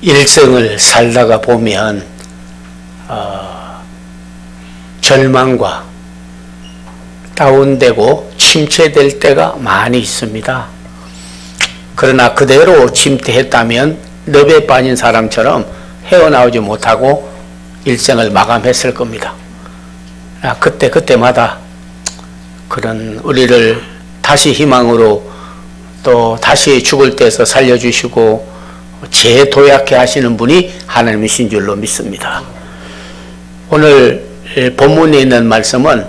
일생을 살다가 보면 절망과 다운되고 침체될 때가 많이 있습니다. 그러나 그대로 침체했다면 늪에 빠진 사람처럼 헤어나오지 못하고 일생을 마감했을 겁니다. 그때마다 그런 우리를 다시 희망으로 또 다시 죽을 때에서 살려주시고 재도약해 하시는 분이 하나님이신 줄로 믿습니다. 오늘 본문에 있는 말씀은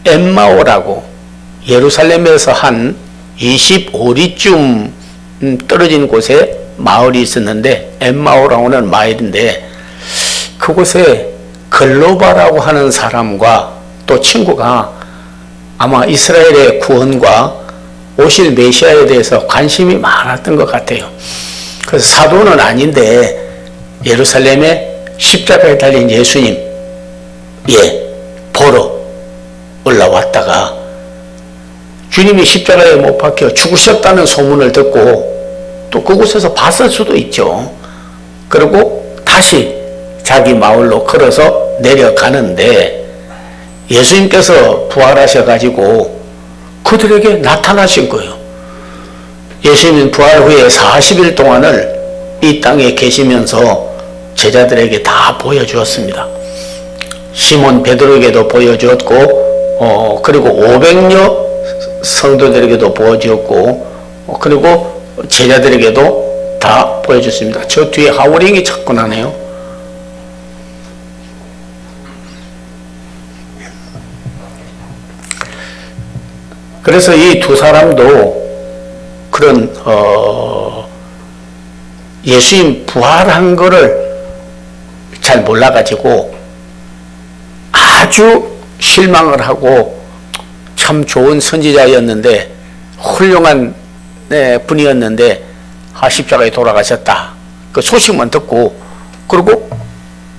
엠마오라고 예루살렘에서 한 25리쯤 떨어진 곳에 마을이 있었는데, 엠마오라고는 마을인데 그곳에 글로바라고 하는 사람과 또 친구가 아마 이스라엘의 구원과 오실 메시아에 대해서 관심이 많았던 것 같아요. 그래서 사도는 아닌데 예루살렘에 십자가에 달린 예수님 보러 올라왔다가 주님이 십자가에 못 박혀 죽으셨다는 소문을 듣고 또 그곳에서 봤을 수도 있죠. 그리고 다시 자기 마을로 걸어서 내려가는데 예수님께서 부활하셔가지고 그들에게 나타나신 거예요. 예수님은 부활 후에 40일 동안을 이 땅에 계시면서 제자들에게 다 보여주었습니다. 시몬 베드로에게도 보여주었고 그리고 500여 성도들에게도 보여주었고 그리고 제자들에게도 다 보여줬습니다. 저 뒤에 하우링이 자꾸 나네요. 그래서 이 두 사람도 그런 예수님 부활한 거를 잘 몰라가지고 아주 실망을 하고 참 좋은 선지자였는데 훌륭한 분이었는데 십자가에 돌아가셨다. 그 소식만 듣고 그리고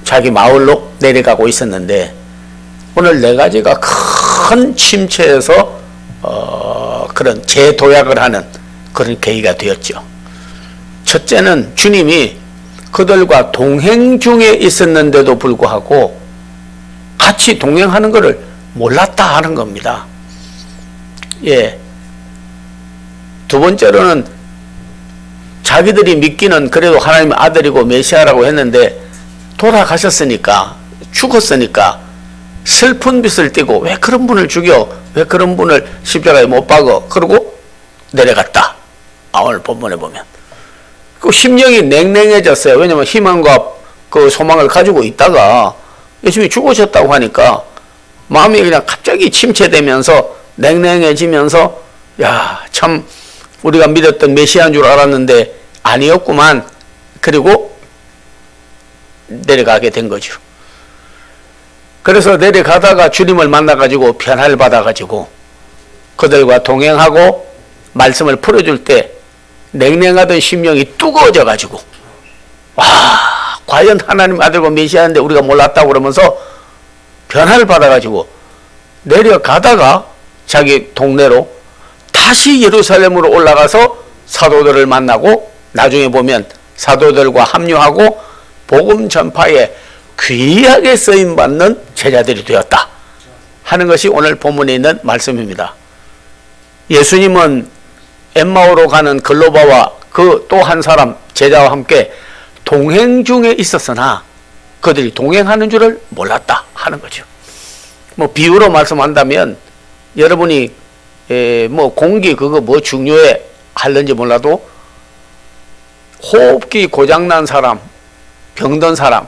자기 마을로 내려가고 있었는데 오늘 네 가지가 큰 침체에서 그런 재도약을 하는 그런 계기가 되었죠. 첫째는 주님이 그들과 동행 중에 있었는데도 불구하고 같이 동행하는 것을 몰랐다 하는 겁니다. 두 번째로는 자기들이 믿기는 그래도 하나님의 아들이고 메시아라고 했는데 돌아가셨으니까, 죽었으니까 슬픈 빛을 띠고 왜 그런 분을 죽여? 왜 그런 분을 십자가에 못 박어? 그러고 내려갔다. 오늘 본문에 보면. 그 심령이 냉랭해졌어요. 왜냐하면 희망과 그 소망을 가지고 있다가 예수님이 죽으셨다고 하니까 마음이 그냥 갑자기 침체되면서 냉랭해지면서 참 우리가 믿었던 메시아인 줄 알았는데 아니었구만. 그리고 내려가게 된 거죠. 그래서 내려가다가 주님을 만나가지고 변화를 받아가지고 그들과 동행하고 말씀을 풀어줄 때 냉랭하던 심령이 뜨거워져가지고 과연 하나님 아들과 메시아인데 우리가 몰랐다고 그러면서 변화를 받아가지고 내려가다가 자기 동네로 다시 예루살렘으로 올라가서 사도들을 만나고 나중에 보면 사도들과 합류하고 복음 전파에 귀하게 쓰임받는 제자들이 되었다 하는 것이 오늘 본문에 있는 말씀입니다. 예수님은 엠마오로 가는 글로바와 그 또 한 사람 제자와 함께 동행 중에 있었으나 그들이 동행하는 줄을 몰랐다 하는 거죠. 비유로 말씀한다면 여러분이 공기 그거 중요해 할는지 몰라도 호흡기 고장난 사람, 병든 사람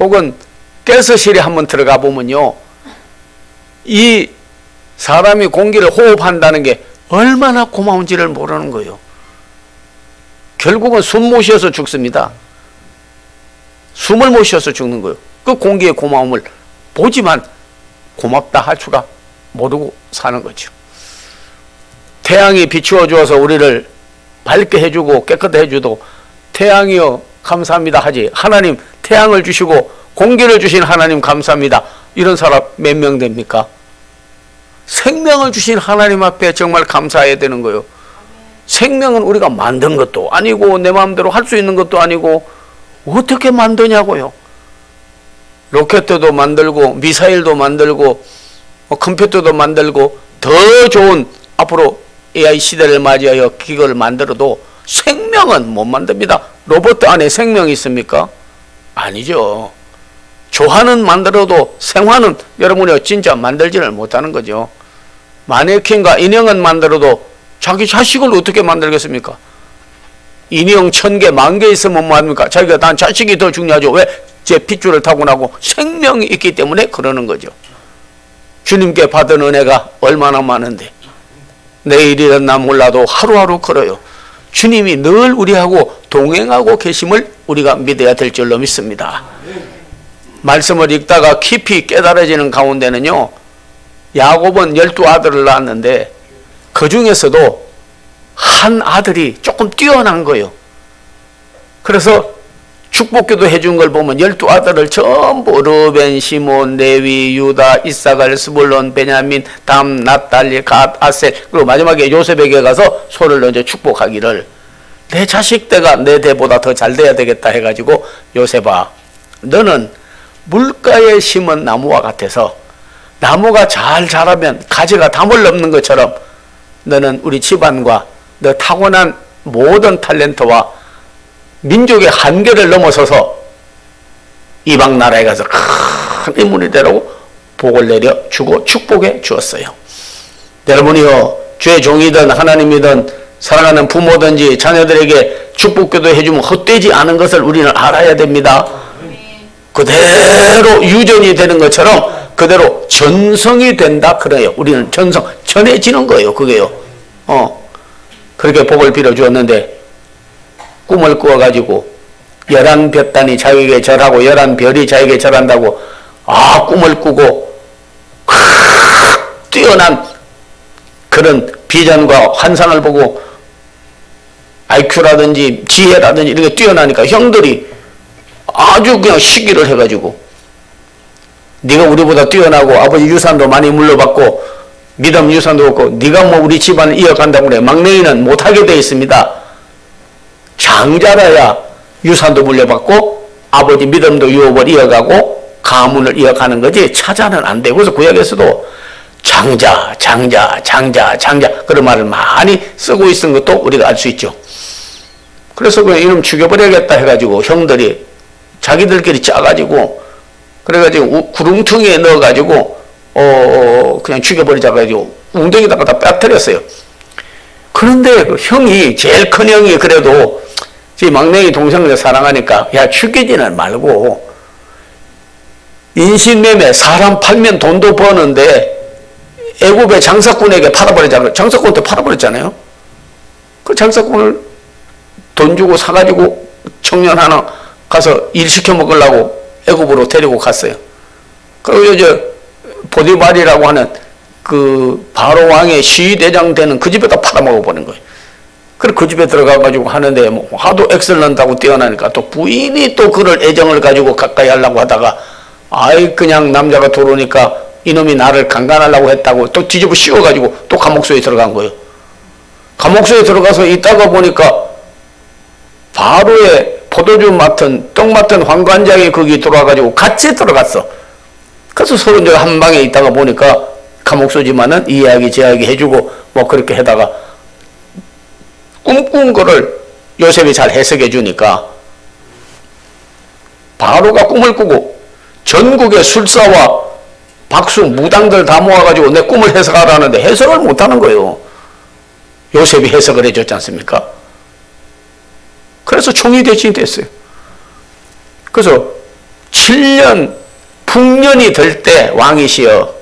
혹은 가스실에 한번 들어가 보면요, 이 사람이 공기를 호흡한다는 게 얼마나 고마운지를 모르는 거예요. 결국은 숨 못 쉬어서 죽습니다. 숨을 못 쉬어서 죽는 거예요. 그 공기의 고마움을 보지만 고맙다 할 수가 모르고 사는 거죠. 태양이 비추어 주어서 우리를 밝게 해주고 깨끗하게 해주도 태양이여 감사합니다 하지, 하나님 태양을 주시고 공기를 주신 하나님 감사합니다 이런 사람 몇 명 됩니까? 생명을 주신 하나님 앞에 정말 감사해야 되는 거예요. 생명은 우리가 만든 것도 아니고 내 마음대로 할 수 있는 것도 아니고 어떻게 만드냐고요. 로켓도 만들고 미사일도 만들고 컴퓨터도 만들고 더 좋은 앞으로 AI 시대를 맞이하여 기계를 만들어도 생명은 못 만듭니다. 로봇 안에 생명이 있습니까? 아니죠. 조화는 만들어도 생화는 여러분이 진짜 만들지를 못하는 거죠. 마네킹과 인형은 만들어도 자기 자식을 어떻게 만들겠습니까? 인형 1000개, 10,000개 있으면 뭐합니까? 자기가 난 자식이 더 중요하죠. 왜? 제 핏줄을 타고나고 생명이 있기 때문에 그러는 거죠. 주님께 받은 은혜가 얼마나 많은데 내일 일어나 몰라도 하루하루 걸어요. 주님이 늘 우리하고 동행하고 계심을 우리가 믿어야 될 줄로 믿습니다. 말씀을 읽다가 깊이 깨달아지는 가운데는요, 야곱은 12아들을 낳았는데 그 중에서도 한 아들이 조금 뛰어난 거예요. 그래서 축복기도 해준 걸 보면 12아들을 전부 르벤, 시몬, 레위, 유다, 이사갈, 스불론, 베냐민, 담, 납달리, 갓, 아셀, 그리고 마지막에 요셉에게 가서 손을 얹어 축복하기를 내 자식 때가 내 대보다 더 잘 돼야 되겠다 해가지고 요셉아, 너는 물가에 심은 나무와 같아서 나무가 잘 자라면 가지가 담을 넘는 것처럼 너는 우리 집안과 너 타고난 모든 탤런트와 민족의 한계를 넘어서서 이방 나라에 가서 큰 인물이 되라고 복을 내려 주고 축복해 주었어요. 여러분이요, 주의 종이든 하나님이든 사랑하는 부모든지 자녀들에게 축복기도 해주면 헛되지 않은 것을 우리는 알아야 됩니다. 그대로 유전이 되는 것처럼 그대로 전성이 된다 그래요. 우리는 전해지는 거예요. 그게요. 그렇게 복을 빌어 주었는데 꿈을 꾸어가지고 11볕단이 자기에게 절하고 11별이 자기에게 절한다고 꿈을 꾸고 뛰어난 그런 비전과 환상을 보고 IQ라든지 지혜라든지 이런 게 뛰어나니까 형들이 아주 그냥 시기를 해가지고 네가 우리보다 뛰어나고 아버지 유산도 많이 물려받고 믿음 유산도 없고 네가 뭐 우리 집안을 이어간다고 그래. 막내이는 못하게 되어 있습니다. 장자라야 유산도 물려받고 아버지 믿음도 유업을 이어가고 가문을 이어가는 거지 차자는 안 돼. 그래서 구약에서도 장자 그런 말을 많이 쓰고 있는 것도 우리가 알 수 있죠. 그래서 그냥 이놈 죽여버려야겠다 해가지고 형들이 자기들끼리 짜가지고 그래가지고 구름퉁이에 넣어가지고 그냥 죽여버리자 가지고 웅덩이다가 다 빠뜨렸어요. 그런데 그 형이 제일 큰 형이 그래도 제 막내의 동생을 사랑하니까 야 죽이지는 말고 인신매매 사람 팔면 돈도 버는데 애굽의 장사꾼에게 팔아버리자고 장사꾼한테 팔아버렸잖아요. 그 장사꾼을 돈 주고 사가지고 청년 하나 가서 일 시켜 먹으려고 애굽으로 데리고 갔어요. 그리고 이제 보디발이라고 하는 그 바로 왕의 시위대장 되는 그 집에다 팔아먹어 버린 거예요. 그래서 그 집에 들어가가지고 하는데 뭐 하도 엑셀런트하고 뛰어나니까 또 부인이 또 그를 애정을 가지고 가까이 하려고 하다가 그냥 남자가 들어오니까 이놈이 나를 강간하려고 했다고 또 뒤집어 씌워가지고 또 감옥소에 들어간 거예요. 감옥소에 들어가서 있다가 보니까 바로의 포도주 맡은 떡 맡은 황관장이 거기 들어와가지고 같이 들어갔어. 그래서 서로 이제 한 방에 있다가 보니까 감옥소지만은 이 이야기 저 이야기 해주고 뭐 그렇게 하다가 꿈꾼 거를 요셉이 잘 해석해 주니까 바로가 꿈을 꾸고 전국의 술사와 박수 무당들 다 모아가지고 내 꿈을 해석하라는데 해석을 못하는 거예요. 요셉이 해석을 해줬지 않습니까? 그래서 총리 대신이 됐어요. 그래서 7년 풍년이 될 때 왕이시여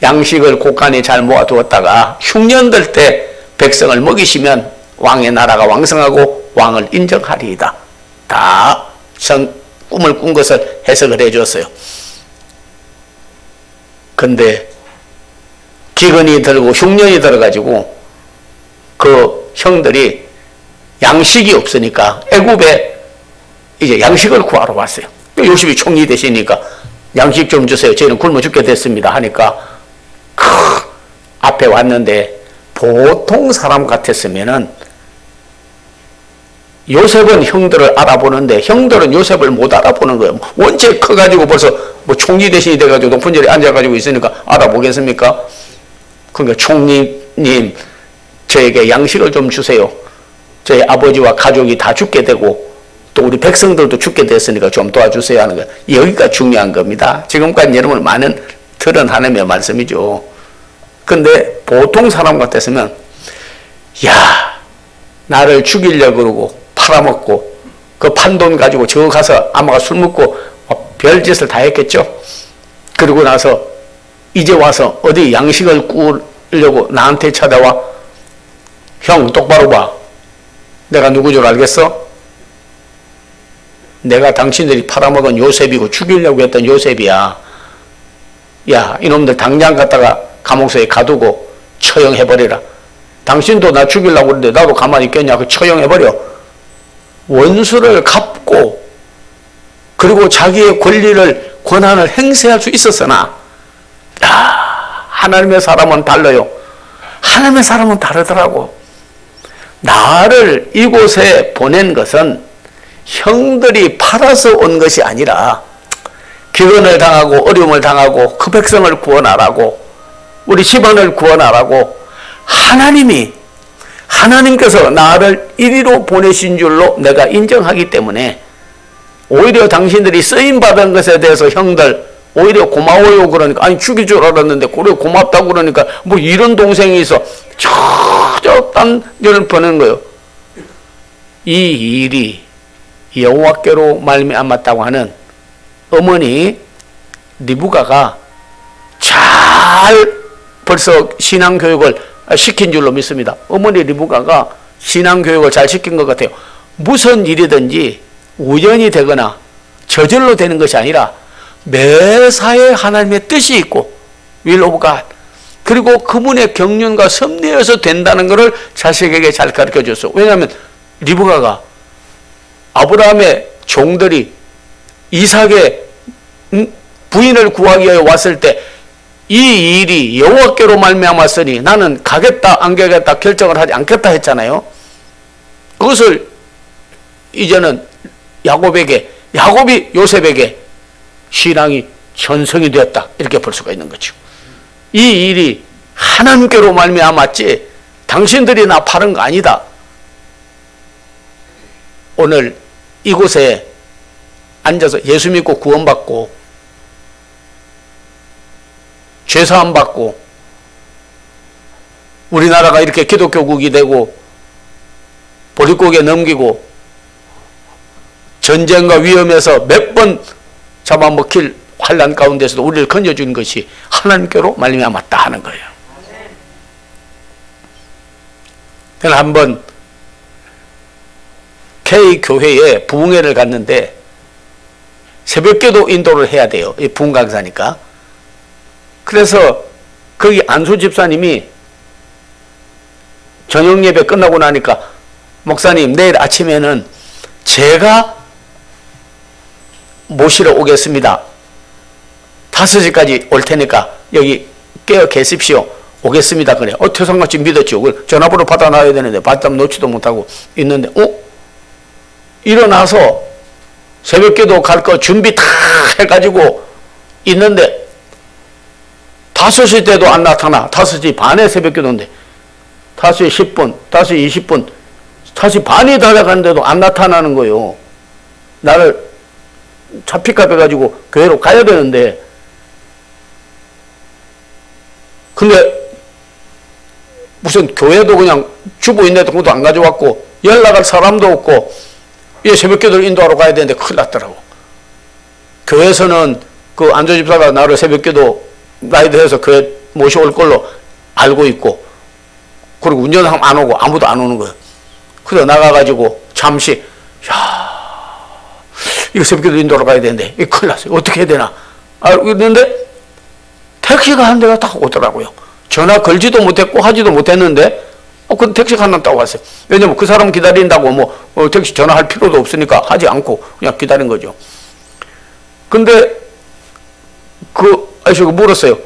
양식을 곳간히 잘 모아두었다가 흉년 될 때 백성을 먹이시면 왕의 나라가 왕성하고 왕을 인정하리이다. 다 꿈을 꾼 것을 해석을 해줬어요. 근데 기근이 들고 흉년이 들어가지고 그 형들이 양식이 없으니까 애굽에 이제 양식을 구하러 왔어요. 요셉이 총리 되시니까 양식 좀 주세요. 저희는 굶어 죽게 됐습니다 하니까 앞에 왔는데 보통 사람 같았으면은 요셉은 형들을 알아보는데 형들은 요셉을 못 알아보는 거예요. 원체 커가지고 벌써 뭐 총리 대신이 돼가지고 높은 자리에 앉아가지고 있으니까 알아보겠습니까? 그러니까 총리님 저에게 양식을 좀 주세요. 저희 아버지와 가족이 다 죽게 되고 또 우리 백성들도 죽게 됐으니까 좀 도와주세요 하는 거예요. 여기가 중요한 겁니다. 지금까지 여러분 많은 들은 하나님의 말씀이죠. 근데 보통 사람 같았으면 야 나를 죽이려고 그러고 팔아먹고 그 판돈 가지고 저 가서 아마가 술 먹고 별짓을 다 했겠죠. 그러고 나서 이제 와서 어디 양식을 구우려고 나한테 찾아와. 형 똑바로 봐. 내가 누구 줄 알겠어? 내가 당신들이 팔아먹은 요셉이고 죽이려고 했던 요셉이야. 야 이놈들 당장 갖다가 감옥소에 가두고 처형해버리라. 당신도 나 죽이려고 그러는데 나도 가만히 있겠냐. 그 처형해버려. 원수를 갚고 그리고 자기의 권리를 권한을 행사할 수 있었으나 하나님의 사람은 달라요. 하나님의 사람은 다르더라고. 나를 이곳에 보낸 것은 형들이 팔아서 온 것이 아니라 기근을 당하고 어려움을 당하고 그 백성을 구원하라고 우리 집안을 구원하라고 하나님께서 나를 이리로 보내신 줄로 내가 인정하기 때문에 오히려 당신들이 쓰임받은 것에 대해서 형들 오히려 고마워요 그러니까 아니 죽일 줄 알았는데 그래 고맙다고 그러니까 뭐 이런 동생이 있어 저 딴 일을 보낸 거예요. 이 일이 여호와께로 말미암았다고 하는 어머니 리브가가 잘 벌써 신앙교육을 시킨 줄로 믿습니다. 어머니 리브가가 신앙교육을 잘 시킨 것 같아요. 무슨 일이든지 우연히 되거나 저절로 되는 것이 아니라 매사에 하나님의 뜻이 있고 will of God 그리고 그분의 경륜과 섭리에서 된다는 것을 자식에게 잘 가르쳐 줬어요. 왜냐하면 리브가가 아브라함의 종들이 이삭의 부인을 구하기 위해 왔을 때 이 일이 여호와께로 말미암았으니 나는 가겠다 안 가겠다 결정을 하지 않겠다 했잖아요. 그것을 이제는 야곱이 요셉에게 신앙이 전성이 되었다 이렇게 볼 수가 있는 거죠. 이 일이 하나님께로 말미암았지 당신들이 나 파는 거 아니다. 오늘 이곳에 앉아서 예수 믿고 구원받고 죄사함 받고 우리나라가 이렇게 기독교국이 되고 보릿고개 넘기고 전쟁과 위험에서 몇 번 잡아먹힐 환난 가운데서도 우리를 건져준 것이 하나님께로 말미암았다 하는 거예요. 저는 한번 K교회에 부흥회를 갔는데 새벽기도 인도를 해야 돼요. 이 부흥 강사니까. 그래서 거기 안수 집사님이 저녁 예배 끝나고 나니까 목사님 내일 아침에는 제가 모시러 오겠습니다. 5시까지 올 테니까 여기 깨어 계십시오. 오겠습니다. 그래. 태상같이 믿었죠. 전화번호 받아놔야 되는데 받다 놓지도 못하고 있는데 일어나서 새벽기도 갈 거 준비 다 해가지고 있는데 5시 때도 안 나타나. 5시 반에 새벽기도인데 5시 10분, 5시 20분 5시 반이 달아가는데도 안 나타나는 거예요. 나를 차 픽업해가지고 교회로 가야 되는데 근데 무슨 교회도 그냥 주부 있는데도 그것도 안 가져왔고 연락할 사람도 없고 이 새벽기도를 인도하러 가야 되는데 큰일 났더라고. 교회에서는 그 안조집사가 나를 새벽기도 라이드해서 교회 모셔올 걸로 알고 있고 그리고 운전하면 안 오고 아무도 안 오는 거예요. 그래서 나가가지고 잠시 이거 새벽기도 인도하러 가야 되는데 이거 큰일 났어요. 어떻게 해야 되나 알고 있는데 택시가 한 대가 딱 오더라고요. 전화 걸지도 못했고 하지도 못했는데 그 택시가 하나 딱 왔어요. 왜냐면 그 사람 기다린다고 택시 전화할 필요도 없으니까 하지 않고 그냥 기다린 거죠. 근데 그 아저씨가 물었어요.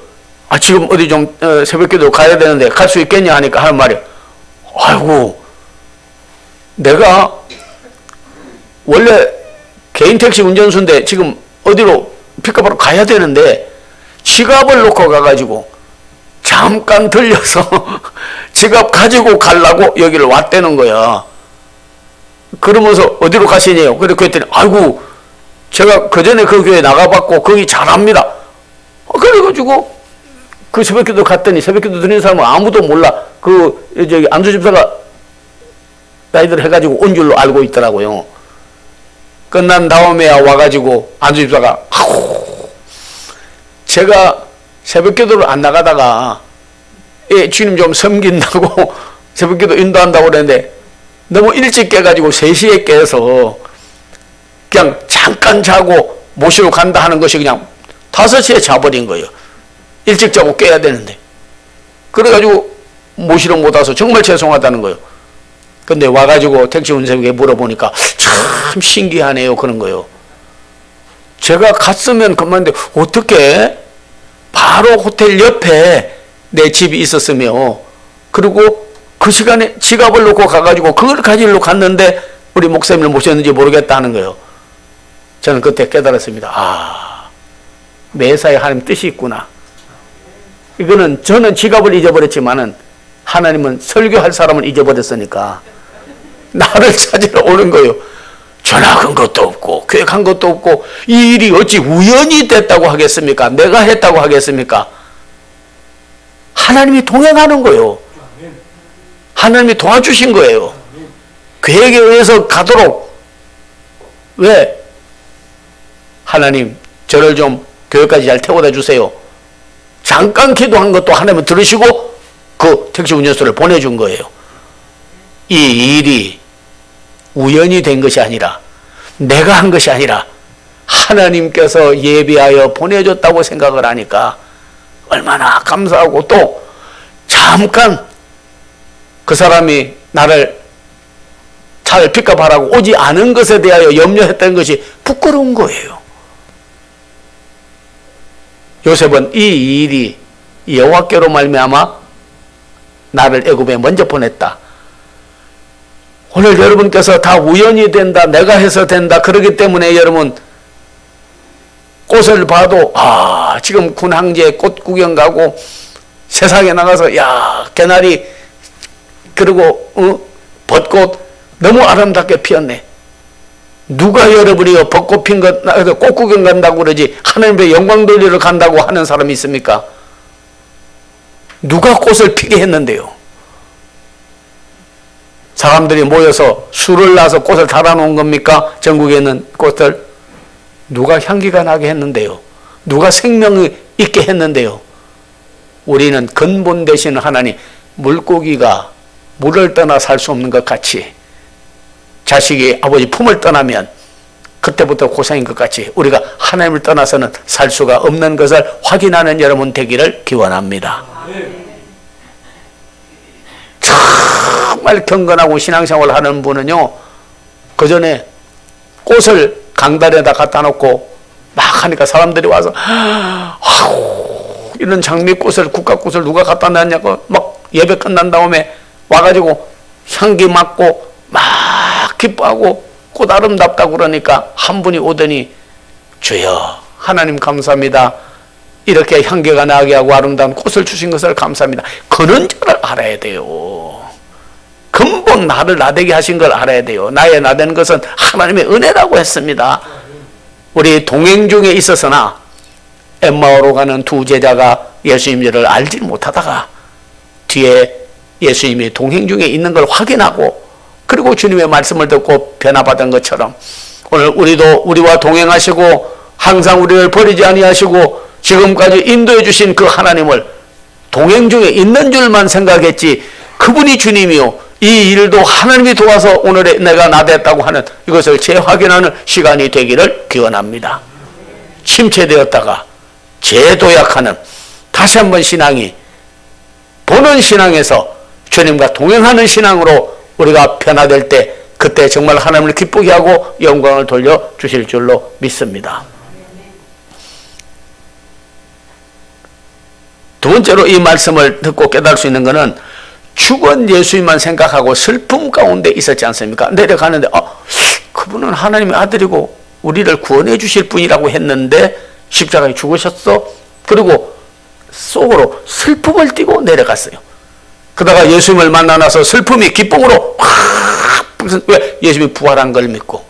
지금 어디 좀 새벽기도 가야 되는데 갈 수 있겠냐 하니까 하는 말이, 아이고, 내가 원래 개인 택시 운전수인데 지금 어디로 픽업하러 가야 되는데 지갑을 놓고 가가지고 잠깐 들려서 지갑 가지고 가려고 여기를 왔다는 거야. 그러면서 어디로 가시냐요? 그랬더니 아이고, 제가 그 전에 그 교회 나가봤고 거기 잘합니다. 그래가지고 그 새벽기도 갔더니 새벽기도 드리는 사람은 아무도 몰라. 저기 안수집사가 나이들 해가지고 온 줄로 알고 있더라고요. 끝난 다음에야 와가지고 안수집사가 제가 새벽기도를 안 나가다가 주님 좀 섬긴다고 새벽기도 인도한다고 그랬는데 너무 일찍 깨가지고 3시에 깨서 그냥 잠깐 자고 모시러 간다 하는 것이 그냥 5시에 자버린 거예요. 일찍 자고 깨야 되는데. 그래가지고 모시러 못 와서 정말 죄송하다는 거예요. 근데 와가지고 택시 운전사에게 물어보니까 참 신기하네요. 그런 거예요. 제가 갔으면 그만인데 어떻게 바로 호텔 옆에 내 집이 있었으며, 그리고 그 시간에 지갑을 놓고 가가지고 그걸 가지러 갔는데 우리 목사님을 모셨는지 모르겠다는 거예요. 저는 그때 깨달았습니다. 매사에 하나님 뜻이 있구나. 이거는 저는 지갑을 잊어버렸지만은 하나님은 설교할 사람을 잊어버렸으니까 나를 찾으러 오는 거예요. 전화 건 것도 없고 교회 간 것도 없고 이 일이 어찌 우연히 됐다고 하겠습니까? 내가 했다고 하겠습니까? 하나님이 동행하는 거예요. 하나님이 도와주신 거예요. 계획에 의해서 가도록. 왜? 하나님, 저를 좀 교회까지 잘 태워다 주세요. 잠깐 기도한 것도 하나님은 들으시고 그 택시 운전수를 보내준 거예요. 이 일이 우연히 된 것이 아니라, 내가 한 것이 아니라 하나님께서 예비하여 보내줬다고 생각을 하니까 얼마나 감사하고, 또 잠깐 그 사람이 나를 차를 픽업하라고 오지 않은 것에 대하여 염려했던 것이 부끄러운 거예요. 요셉은 이 일이 여호와께로 말미암아 나를 애굽에 먼저 보냈다. 오늘 여러분께서 다 우연이 된다, 내가 해서 된다, 그러기 때문에 여러분 꽃을 봐도 지금 군항제에 꽃 구경 가고 세상에 나가서 개나리 그리고 벚꽃 너무 아름답게 피었네. 누가 여러분이요 벚꽃 핀 것, 꽃 구경 간다고 그러지 하나님의 영광 돌리러 간다고 하는 사람이 있습니까? 누가 꽃을 피게 했는데요? 사람들이 모여서 술을 놔서 꽃을 달아놓은 겁니까? 전국에 있는 꽃을. 누가 향기가 나게 했는데요? 누가 생명이 있게 했는데요? 우리는 근본 되시는 하나님, 물고기가 물을 떠나 살 수 없는 것 같이 자식이 아버지 품을 떠나면 그때부터 고생인 것 같이 우리가 하나님을 떠나서는 살 수가 없는 것을 확인하는 여러분 되기를 기원합니다. 정말 경건하고 신앙생활을 하는 분은요, 그 전에 꽃을 강단에다 갖다 놓고 막 하니까 사람들이 와서 이런 장미꽃을, 국화꽃을 누가 갖다 놨냐고 막 예배 끝난 다음에 와가지고 향기 맡고 막 기뻐하고 꽃 아름답다고 그러니까 한 분이 오더니, 주여 하나님 감사합니다. 이렇게 향기가 나게 하고 아름다운 꽃을 주신 것을 감사합니다. 그런 줄을 알아야 돼요. 근본 나를 나되게 하신 걸 알아야 돼요. 나의 나된 것은 하나님의 은혜라고 했습니다. 우리 동행 중에 있어서나 엠마오로 가는 두 제자가 예수님을 알지 못하다가 뒤에 예수님이 동행 중에 있는 걸 확인하고 그리고 주님의 말씀을 듣고 변화받은 것처럼 오늘 우리도 우리와 동행하시고 항상 우리를 버리지 아니하시고 지금까지 인도해 주신 그 하나님을 동행 중에 있는 줄만 생각했지 그분이 주님이요 이 일도 하나님이 도와서 오늘의 내가 나됐다고 하는 이것을 재확인하는 시간이 되기를 기원합니다. 침체되었다가 재도약하는 다시 한번 신앙이 보는 신앙에서 주님과 동행하는 신앙으로 우리가 변화될 때 그때 정말 하나님을 기쁘게 하고 영광을 돌려주실 줄로 믿습니다. 두 번째로 이 말씀을 듣고 깨달을 수 있는 것은 죽은 예수님만 생각하고 슬픔 가운데 있었지 않습니까? 내려가는데 그분은 하나님의 아들이고 우리를 구원해 주실 분이라고 했는데 십자가에 죽으셨어? 그리고 속으로 슬픔을 띠고 내려갔어요. 그러다가 예수님을 만나 나서 슬픔이 기쁨으로 확, 왜? 예수님이 부활한 걸 믿고.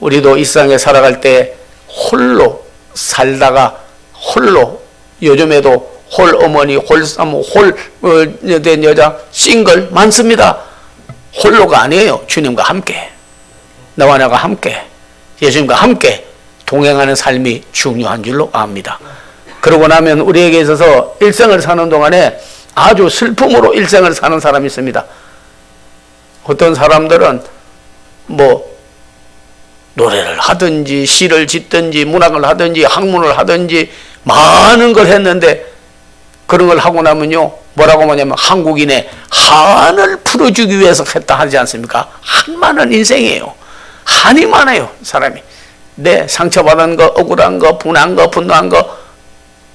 우리도 이 세상에 살아갈 때 홀로 살다가 홀로, 요즘에도 홀 어머니, 홀사모, 홀된 여자, 싱글 많습니다. 홀로가 아니에요. 주님과 함께, 너와 내가 함께, 예수님과 함께 동행하는 삶이 중요한 줄로 압니다. 그러고 나면 우리에게 있어서 일생을 사는 동안에 아주 슬픔으로 일생을 사는 사람이 있습니다. 어떤 사람들은 노래를 하든지 시를 짓든지 문학을 하든지 학문을 하든지 많은 걸 했는데 그런 걸 하고 나면요 뭐라고 하냐면 한국인의 한을 풀어주기 위해서 했다 하지 않습니까? 한 많은 인생이에요. 한이 많아요 사람이. 내 상처받은 거, 억울한 거, 분한 거, 분노한 거.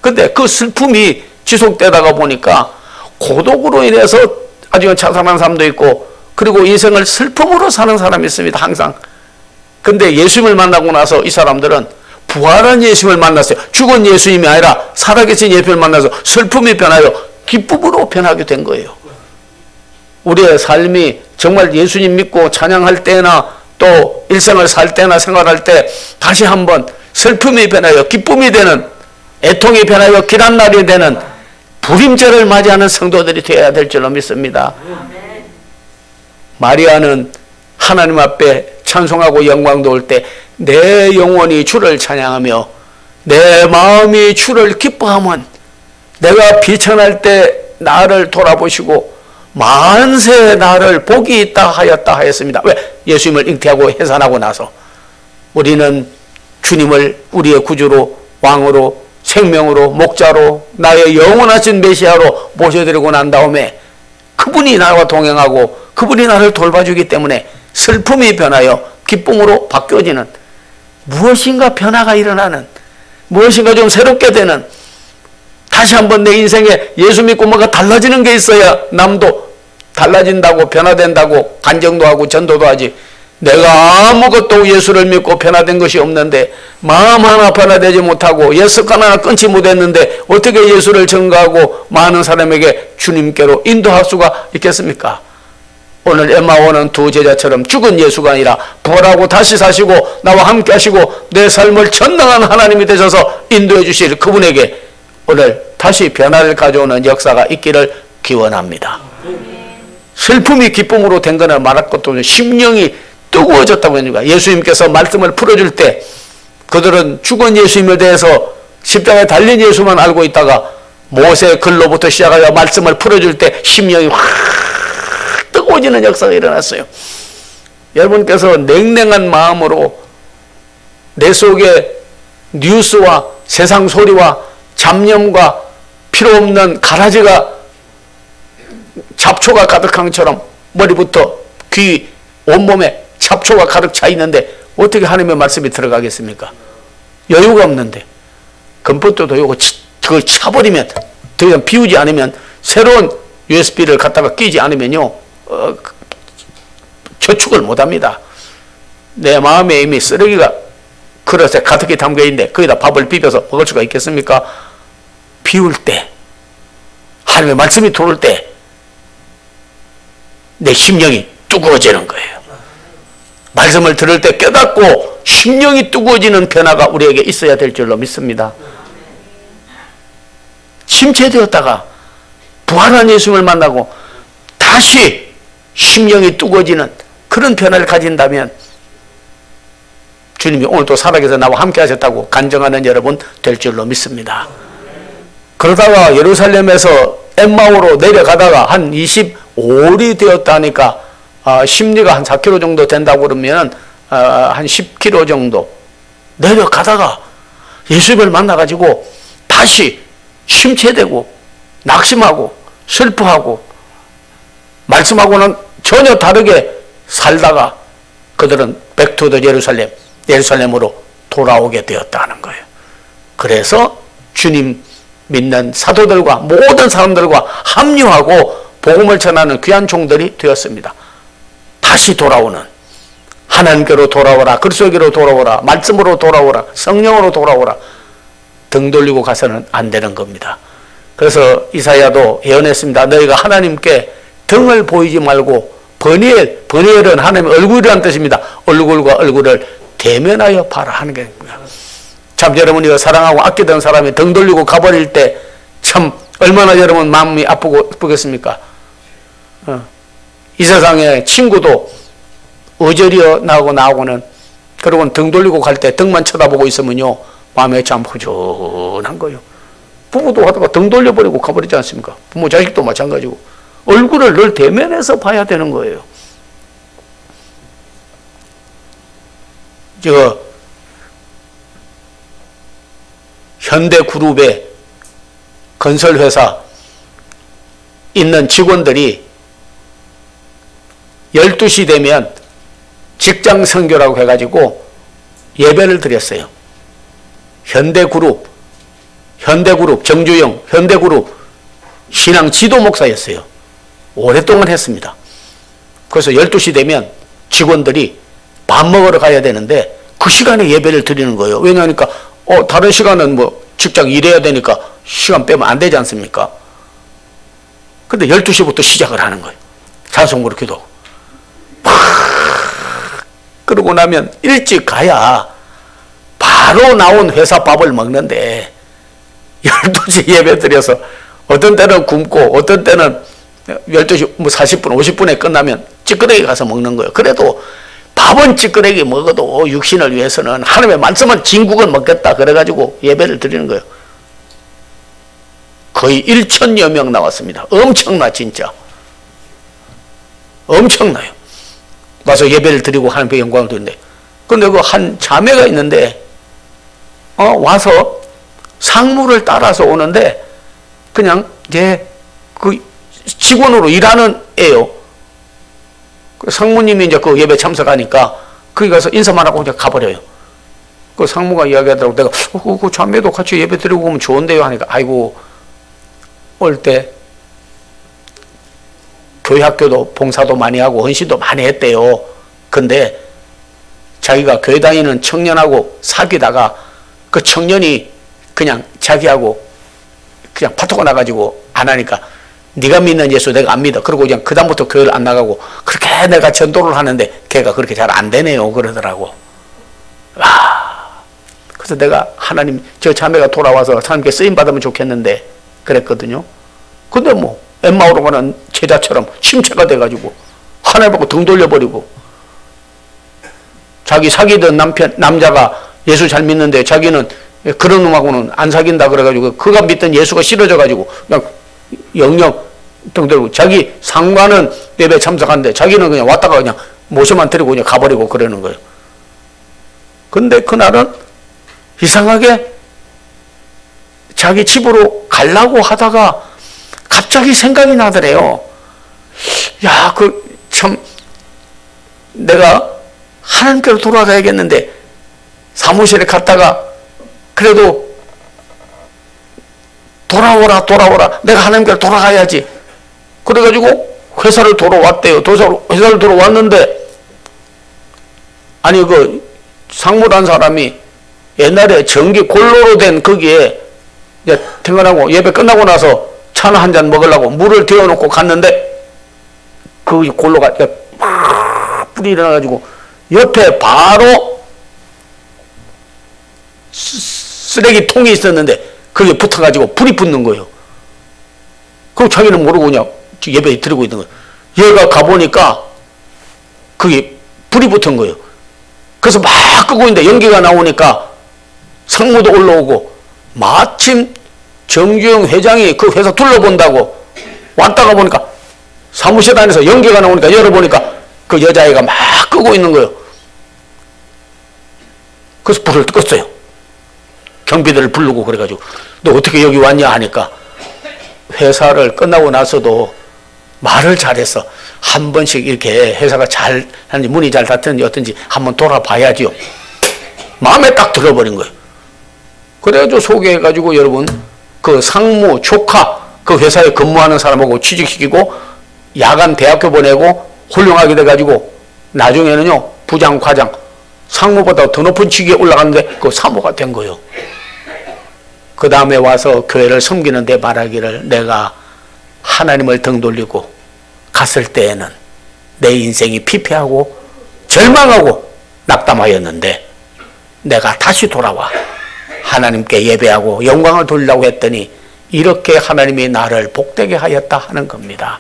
근데 그 슬픔이 지속되다가 보니까 고독으로 인해서 아주 자살한 사람도 있고, 그리고 인생을 슬픔으로 사는 사람이 있습니다 항상. 근데 예수님을 만나고 나서 이 사람들은 부활한 예수님을 만났어요. 죽은 예수님이 아니라 살아계신 예수님을 만나서 슬픔이 변하여 기쁨으로 변하게 된 거예요. 우리의 삶이 정말 예수님 믿고 찬양할 때나 또 일생을 살 때나 생활할 때 다시 한번 슬픔이 변하여 기쁨이 되는, 애통이 변하여 길한 날이 되는 부림절을 맞이하는 성도들이 되어야 될 줄로 믿습니다. 마리아는 하나님 앞에 찬송하고 영광 돌 때 내 영혼이 주를 찬양하며 내 마음이 주를 기뻐하면 내가 비천할 때 나를 돌아보시고 만세 나를 복이 있다 하였다 하였습니다. 왜? 예수님을 잉태하고 해산하고 나서 우리는 주님을 우리의 구주로, 왕으로, 생명으로, 목자로, 나의 영원하신 메시아로 모셔드리고 난 다음에 그분이 나와 동행하고 그분이 나를 돌봐주기 때문에 슬픔이 변하여 기쁨으로 바뀌어지는, 무엇인가 변화가 일어나는, 무엇인가 좀 새롭게 되는, 다시 한번 내 인생에 예수 믿고 뭔가 달라지는 게 있어야 남도 달라진다고, 변화된다고 간증도 하고 전도도 하지. 내가 아무것도 예수를 믿고 변화된 것이 없는데, 마음 하나 변화되지 못하고 옛 습관 하나 끊지 못했는데 어떻게 예수를 전가하고 많은 사람에게 주님께로 인도할 수가 있겠습니까? 오늘 엠마오는 두 제자처럼 죽은 예수가 아니라 부활하고 다시 사시고 나와 함께 하시고 내 삶을 전능한 하나님이 되셔서 인도해 주실 그분에게 오늘 다시 변화를 가져오는 역사가 있기를 기원합니다. 슬픔이 기쁨으로 된 거는 말할 것도 없는 심령이 뜨거워졌다고 하니까, 예수님께서 말씀을 풀어줄 때 그들은 죽은 예수님에 대해서 십자가에 달린 예수만 알고 있다가 모세 글로부터 시작하여 말씀을 풀어줄 때 심령이 확 뜨거워지는 역사가 일어났어요. 여러분께서 냉랭한 마음으로 내 속에 뉴스와 세상 소리와 잡념과 필요 없는 가라지가, 잡초가 가득한 것처럼 머리부터 귀, 온몸에 잡초가 가득 차 있는데 어떻게 하나님의 말씀이 들어가겠습니까? 여유가 없는데 건포도도 요거 그걸 차버리면, 더 이상 비우지 않으면, 새로운 USB를 갖다가 끼지 않으면요 저축을 못합니다. 내 마음에 이미 쓰레기가 그릇에 가득히 담겨 있는데 거기다 밥을 비벼서 먹을 수가 있겠습니까? 비울 때, 하나님의 말씀이 들어올 때 내 심령이 뜨거워지는 거예요. 말씀을 들을 때 깨닫고 심령이 뜨거워지는 변화가 우리에게 있어야 될 줄로 믿습니다. 침체되었다가 부활한 예수님을 만나고 다시 심령이 뜨거워지는 그런 변화를 가진다면 주님이 오늘도 살아계셔서 나와 함께 하셨다고 간증하는 여러분 될 줄로 믿습니다. 그러다가 예루살렘에서 엠마오로 내려가다가 한 25일이 되었다니까 심리가 한 4km 정도 된다고 그러면 한 10km 정도 내려가다가 예수님을 만나가지고 다시 심체되고 낙심하고 슬퍼하고 말씀하고는 전혀 다르게 살다가 그들은 백투더 예루살렘으로 돌아오게 되었다는 거예요. 그래서 주님 믿는 사도들과 모든 사람들과 합류하고 복음을 전하는 귀한 종들이 되었습니다. 다시 돌아오는, 하나님께로 돌아오라, 그리스도께로 돌아오라, 말씀으로 돌아오라, 성령으로 돌아오라, 등 돌리고 가서는 안 되는 겁니다. 그래서 이사야도 예언했습니다. 너희가 하나님께 등을 보이지 말고 버니엘은 하나님의 얼굴이라는 뜻입니다. 얼굴과 얼굴을 대면하여 봐라 하는 게 아닙니다. 참 여러분이 사랑하고 아끼던 사람이 등 돌리고 가버릴 때 참 얼마나 여러분 마음이 아프겠습니까? 이 세상에 친구도 어절이어 나오고는 그러고는 등 돌리고 갈 때 등만 쳐다보고 있으면요 마음에 참 허전한 거예요. 부부도 하다가 등 돌려버리고 가버리지 않습니까? 부모 자식도 마찬가지고 얼굴을 늘 대면해서 봐야 되는 거예요. 현대그룹의 건설회사 있는 직원들이 12시 되면 직장 선교라고 해가지고 예배를 드렸어요. 현대그룹 정주영 현대그룹 신앙 지도 목사였어요. 오랫동안 했습니다. 그래서 12시 되면 직원들이 밥 먹으러 가야 되는데 그 시간에 예배를 드리는 거예요. 왜냐하니까 다른 시간은 뭐 직장 일해야 되니까 시간 빼면 안 되지 않습니까? 근데 12시부터 시작을 하는 거예요. 찬송부로 기도. 그러고 나면 일찍 가야 바로 나온 회사 밥을 먹는데 12시 예배 드려서 어떤 때는 굶고 어떤 때는 12시 40분 50분에 끝나면 찌끄레기 가서 먹는 거예요. 그래도 밥은 찌끄레기 먹어도 육신을 위해서는 하나님의 말씀은 진국은 먹겠다 그래가지고 예배를 드리는 거예요. 거의 1,000여 명 나왔습니다. 엄청나 진짜. 엄청나요. 와서 예배를 드리고 하나님께 영광을 드리는데 근데 그 한 자매가 있는데 와서 상무를 따라서 오는데 그냥 이제 그 직원으로 일하는 애요. 그 상무님이 이제 그 예배 참석하니까 거기 가서 인사만 하고 그냥 가버려요. 그 상무가 이야기하더라고. 내가 그 자매도 같이 예배 드리고 오면 좋은데요 하니까 아이고 올 때 교회학교도 봉사도 많이 하고 헌신도 많이 했대요. 근데 자기가 교회 다니는 청년하고 사귀다가 그 청년이 그냥 자기하고 그냥 파토가 나가지고 안 하니까 네가 믿는 예수 내가 안 믿어. 그리고 그냥 그다음부터 교회를 안 나가고 그렇게 내가 전도를 하는데 걔가 그렇게 잘 안 되네요. 그러더라고. 그래서 내가 하나님 저 자매가 돌아와서 하나님께 쓰임 받으면 좋겠는데 그랬거든요. 근데 뭐 엠마오로 가는 제자처럼 침체가 돼가지고 하나님 보고 등 돌려버리고 자기 사귀던 남자가 예수 잘 믿는데 자기는 그런 놈하고는 안 사귄다 그래가지고 그가 믿던 예수가 싫어져가지고 그냥 영영 등 돌고 자기 상관은 예배 참석하는데 자기는 그냥 왔다가 그냥 모셔만 드리고 그냥 가버리고 그러는 거예요. 근데 그날은 이상하게 자기 집으로 가려고 하다가 갑자기 생각이 나더래요. 야, 참 내가 하나님께로 돌아가야겠는데 사무실에 갔다가 그래도 돌아오라 내가 하나님께로 돌아가야지. 그래가지고 회사를 돌아왔대요. 회사를 돌아왔는데 아니 그 상무란 사람이 옛날에 전기 골로로 된 거기에 이제 퇴근하고 예배 끝나고 나서 차나 한 잔 먹으려고 물을 데워놓고 갔는데 그 골로가 막 불이 일어나가지고 옆에 바로 쓰레기통이 있었는데 거기에 붙어가지고 불이 붙는 거예요. 그럼 자기는 모르고 그냥 예배 드리고 있는 거예요. 얘가 가보니까 거기 불이 붙은 거예요. 그래서 막 끄고 있는데 연기가 나오니까 상무도 올라오고 마침 정주영 회장이 그 회사 둘러본다고 왔다가 보니까 사무실 안에서 연기가 나오니까 열어보니까 그 여자애가 막 끄고 있는 거예요. 그래서 불을 껐어요. 경비들을 부르고 그래가지고 너 어떻게 여기 왔냐 하니까 회사를 끝나고 나서도 말을 잘해서 한 번씩 이렇게 회사가 잘 하는지 문이 잘 닫혔는지 어떤지 한번 돌아봐야지요. 마음에 딱 들어버린 거예요. 그래가지고 소개해가지고 여러분 그 상무, 조카, 그 회사에 근무하는 사람하고 취직시키고 야간 대학교 보내고 훌륭하게 돼가지고 나중에는요 부장, 과장, 상무보다 더 높은 직위에 올라갔는데 그 사모가 된 거예요. 그 다음에 와서 교회를 섬기는데 말하기를 내가 하나님을 등 돌리고 갔을 때에는 내 인생이 피폐하고 절망하고 낙담하였는데 내가 다시 돌아와 하나님께 예배하고 영광을 돌리려고 했더니 이렇게 하나님이 나를 복되게 하였다 하는 겁니다.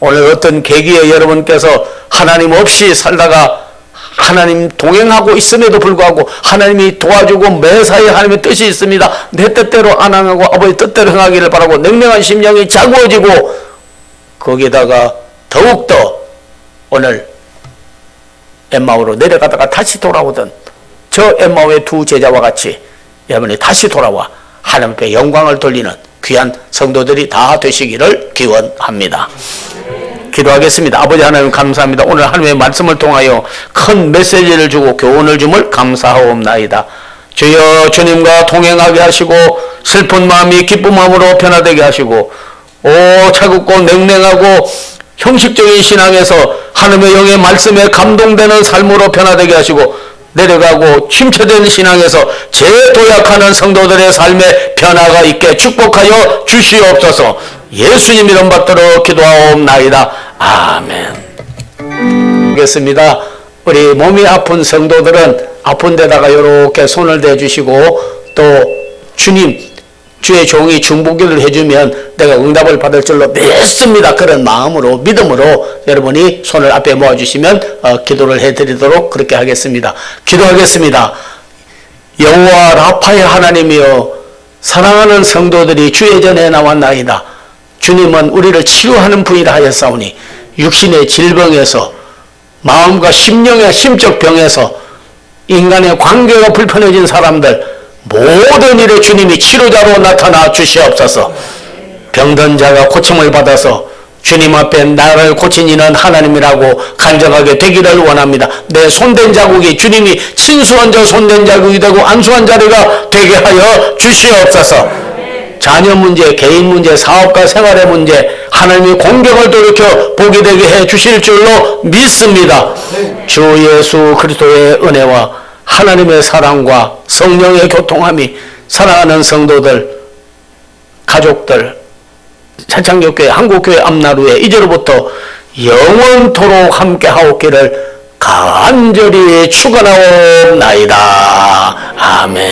오늘 어떤 계기에 여러분께서 하나님 없이 살다가 하나님 동행하고 있음에도 불구하고 하나님이 도와주고 매사에 하나님의 뜻이 있습니다. 내 뜻대로 안 행하고 아버지 뜻대로 행하기를 바라고 냉랭한 심령이 자구어지고 거기다가 더욱더 오늘 엠마오로 내려가다가 다시 돌아오던 저 엠마오의 두 제자와 같이 여러분이 다시 돌아와 하나님 앞에 영광을 돌리는 귀한 성도들이 다 되시기를 기원합니다. 기도하겠습니다. 아버지 하나님 감사합니다. 오늘 하나님의 말씀을 통하여 큰 메시지를 주고 교훈을 줌을 감사하옵나이다. 주여 주님과 동행하게 하시고 슬픈 마음이 기쁜 마음으로 변화되게 하시고 차갑고 냉랭하고 형식적인 신앙에서 하나님의 영의 말씀에 감동되는 삶으로 변화되게 하시고 내려가고 침체된 신앙에서 재도약하는 성도들의 삶에 변화가 있게 축복하여 주시옵소서. 예수님 이름 받들어 기도하옵나이다. 아멘. 알겠습니다. 우리 몸이 아픈 성도들은 아픈 데다가 이렇게 손을 대주시고 또 주님 주의 종이 중보기를 해주면 내가 응답을 받을 줄로 믿습니다. 그런 마음으로 믿음으로 여러분이 손을 앞에 모아주시면 기도를 해드리도록 그렇게 하겠습니다. 기도하겠습니다. 여호와 라파의 하나님이여 사랑하는 성도들이 주의 전에 나왔나이다. 주님은 우리를 치유하는 분이라 하였사오니 육신의 질병에서 마음과 심령의 심적 병에서 인간의 관계가 불편해진 사람들 모든 일에 주님이 치료자로 나타나 주시옵소서. 병든 자가 고침을 받아서 주님 앞에 나를 고친 이는 하나님이라고 간증하게 되기를 원합니다. 내 손댄 자국이 주님이 친수한 자 손댄 자국이 되고 안수한 자리가 되게 하여 주시옵소서. 자녀 문제, 개인 문제, 사업과 생활의 문제 하나님이 공경을 돌이켜 보게 되게 해 주실 줄로 믿습니다. 주 예수 그리스도의 은혜와 하나님의 사랑과 성령의 교통함이 사랑하는 성도들, 가족들, 차창교회, 한국교회 앞나루에 이제로부터 영원토록 함께하옵기를 간절히 축원하옵나이다. 아멘.